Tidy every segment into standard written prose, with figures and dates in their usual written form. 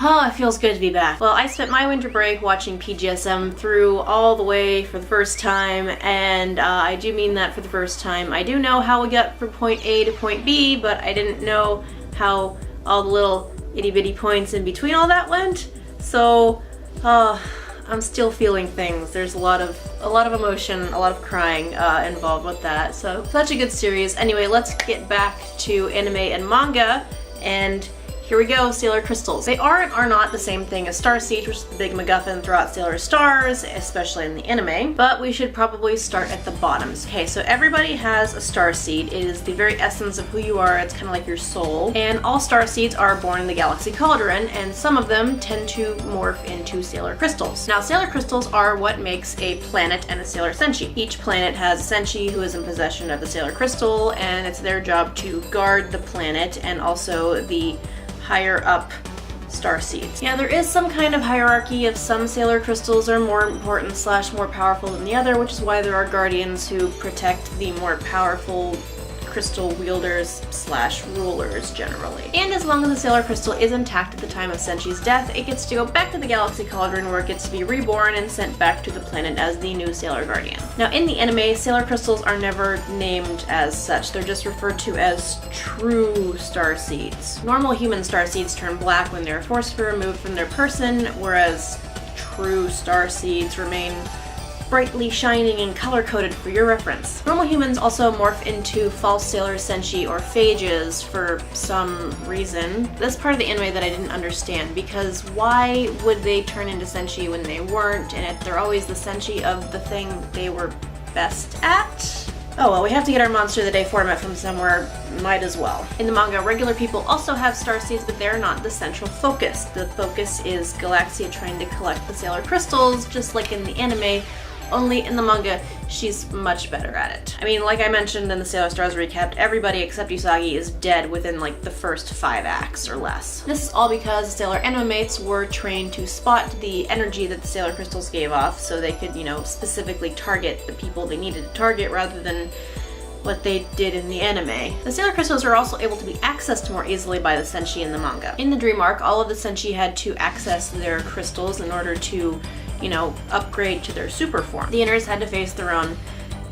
Oh, it feels good to be back. Well, I spent my winter break watching PGSM through all the way for the first time, and I do mean that for the first time. I do know how we got from point A to point B, but I didn't know how all the little itty-bitty points in between all that went. So, I'm still feeling things. There's a lot of emotion, a lot of crying involved with that. So, such a good series. Anyway, let's get back to anime and manga, and here we go, Sailor Crystals. They are and are not the same thing as starseeds, which is the big MacGuffin throughout Sailor Stars, especially in the anime, but we should probably start at the bottoms. Okay, so everybody has a starseed. It is the very essence of who you are. It's kind of like your soul. And all starseeds are born in the galaxy cauldron, and some of them tend to morph into Sailor Crystals. Now, Sailor Crystals are what makes a planet and a Sailor Senshi. Each planet has a Senshi who is in possession of the Sailor Crystal, and it's their job to guard the planet and also the higher up starseeds. Yeah, there is some kind of hierarchy of some Sailor Crystals are more important / more powerful than the other, which is why there are guardians who protect the more powerful crystal wielders / rulers generally. And as long as the Sailor Crystal is intact at the time of Senshi's death, it gets to go back to the Galaxy Cauldron where it gets to be reborn and sent back to the planet as the new Sailor Guardian. Now in the anime, Sailor Crystals are never named as such. They're just referred to as true starseeds. Normal human starseeds turn black when they're forcibly removed from their person, whereas true starseeds remain brightly shining and color-coded for your reference. Normal humans also morph into false Sailor Senshi or phages for some reason. That's part of the anime that I didn't understand, because why would they turn into Senshi when they weren't, and they're always the Senshi of the thing they were best at? Oh well, we have to get our Monster of the Day format from somewhere, might as well. In the manga, regular people also have starseeds, but they're not the central focus. The focus is Galaxia trying to collect the Sailor Crystals, just like in the anime, only in the manga, she's much better at it. I mean, like I mentioned in the Sailor Stars recap, everybody except Usagi is dead within like the first 5 acts or less. This is all because Sailor Animates were trained to spot the energy that the Sailor Crystals gave off so they could, specifically target the people they needed to target rather than what they did in the anime. The Sailor Crystals are also able to be accessed more easily by the Senshi in the manga. In the Dream Arc, all of the Senshi had to access their crystals in order to upgrade to their super form. The inners had to face their own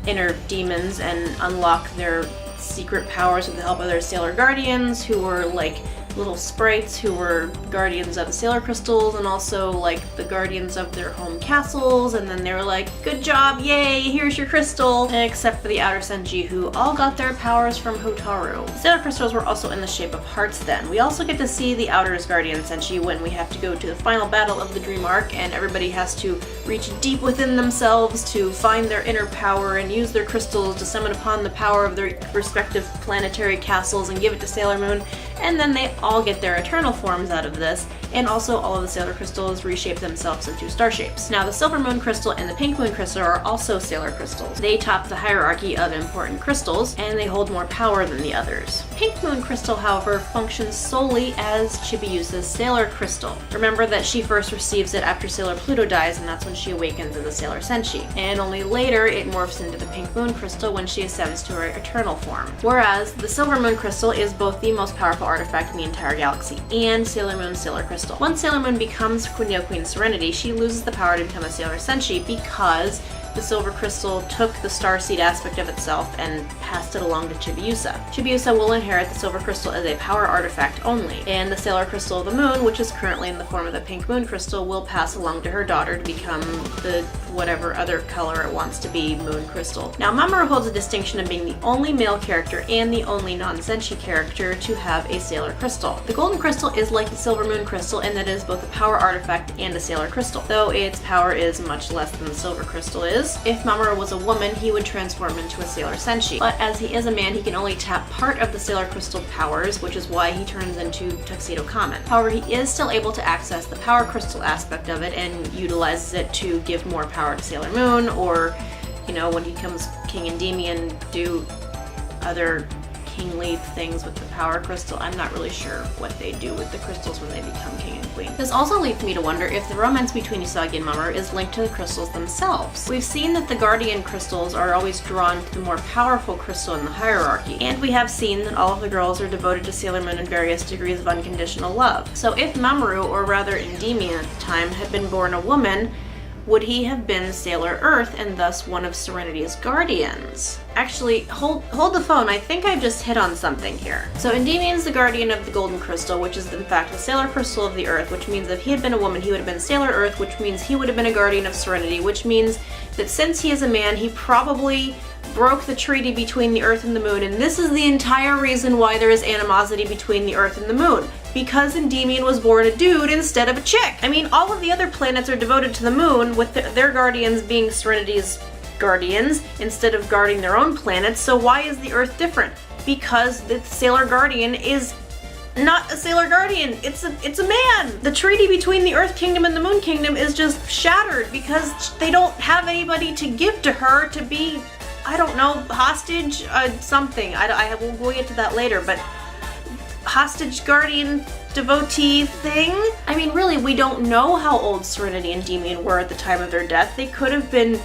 inner demons and unlock their secret powers with the help of their Sailor Guardians, who were like little sprites who were guardians of the Sailor Crystals and also like the guardians of their home castles, and then they were like, good job, yay, here's your crystal, except for the outer Senshi, who all got their powers from Hotaru. The Sailor Crystals were also in the shape of hearts then. We also get to see the outer's guardian Senshi when we have to go to the final battle of the Dream Arc, and everybody has to reach deep within themselves to find their inner power and use their crystals to summon upon the power of their respective planetary castles and give it to Sailor Moon, and then they all get their eternal forms out of this, and also all of the Sailor Crystals reshape themselves into star shapes. Now the Silver Moon Crystal and the Pink Moon Crystal are also Sailor Crystals. They top the hierarchy of important crystals, and they hold more power than the others. Pink Moon Crystal, however, functions solely as Chibiusa's Sailor Crystal. Remember that she first receives it after Sailor Pluto dies, and that's when she awakens as a Sailor Senshi. And only later it morphs into the Pink Moon Crystal when she ascends to her eternal form. Whereas the Silver Moon Crystal is both the most powerful artifact in the entire galaxy and Sailor Moon's Sailor Crystal. Once Sailor Moon becomes Queen Serenity, she loses the power to become a Sailor Senshi because the Silver Crystal took the starseed aspect of itself and passed it along to Chibiusa. Chibiusa will inherit the Silver Crystal as a power artifact only, and the Sailor Crystal of the Moon, which is currently in the form of the Pink Moon Crystal, will pass along to her daughter to become the whatever other color it wants to be Moon Crystal. Now Mamoru holds a distinction of being the only male character and the only non-Senshi character to have a Sailor Crystal. The Golden Crystal is like the Silver Moon Crystal in that it is both a power artifact and a Sailor Crystal, though its power is much less than the Silver Crystal is. If Mamoru was a woman, he would transform into a Sailor Senshi, but as he is a man, he can only tap part of the Sailor Crystal powers, which is why he turns into Tuxedo Kamen. However, he is still able to access the power crystal aspect of it and utilizes it to give more power to Sailor Moon, or, when he becomes King Endymion, do other kingly things with the power crystal. I'm not really sure what they do with the crystals when they become king and queen. This also leads me to wonder if the romance between Usagi and Mamoru is linked to the crystals themselves. We've seen that the guardian crystals are always drawn to the more powerful crystal in the hierarchy, and we have seen that all of the girls are devoted to Sailor Moon in various degrees of unconditional love. So if Mamoru, or rather Endymion at the time, had been born a woman, would he have been Sailor Earth and thus one of Serenity's guardians? Actually, hold the phone, I think I've just hit on something here. So Endymion's the guardian of the golden crystal, which is in fact the Sailor crystal of the Earth, which means if he had been a woman, he would have been Sailor Earth, which means he would have been a guardian of Serenity, which means that since he is a man, he probably broke the treaty between the Earth and the Moon, and this is the entire reason why there is animosity between the Earth and the Moon. Because Endymion was born a dude instead of a chick. I mean, all of the other planets are devoted to the Moon, with their guardians being Serenity's guardians instead of guarding their own planets, so why is the Earth different? Because the Sailor Guardian is not a Sailor Guardian, it's a man! The treaty between the Earth Kingdom and the Moon Kingdom is just shattered because they don't have anybody to give to her to be, I don't know, hostage, something. We'll get to that later, but hostage guardian devotee thing? I mean, really, we don't know how old Serenity and Endymion were at the time of their death. They could have been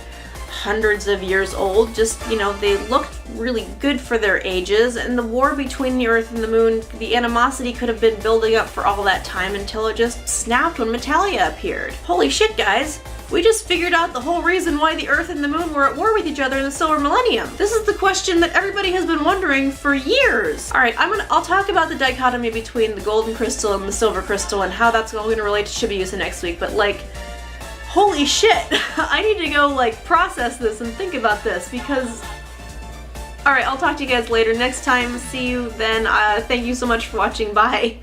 hundreds of years old, just, you know, they looked really good for their ages, and the war between the Earth and the Moon, the animosity could have been building up for all that time until it just snapped when Metalia appeared. Holy shit, guys! We just figured out the whole reason why the Earth and the Moon were at war with each other in the Silver Millennium. This is the question that everybody has been wondering for years. Alright, I'll talk about the dichotomy between the golden crystal and the silver crystal and how that's all going to relate to Chibiusa next week, but like, holy shit, I need to go like process this and think about this because... Alright, I'll talk to you guys later. Next time, see you then. Thank you so much for watching. Bye.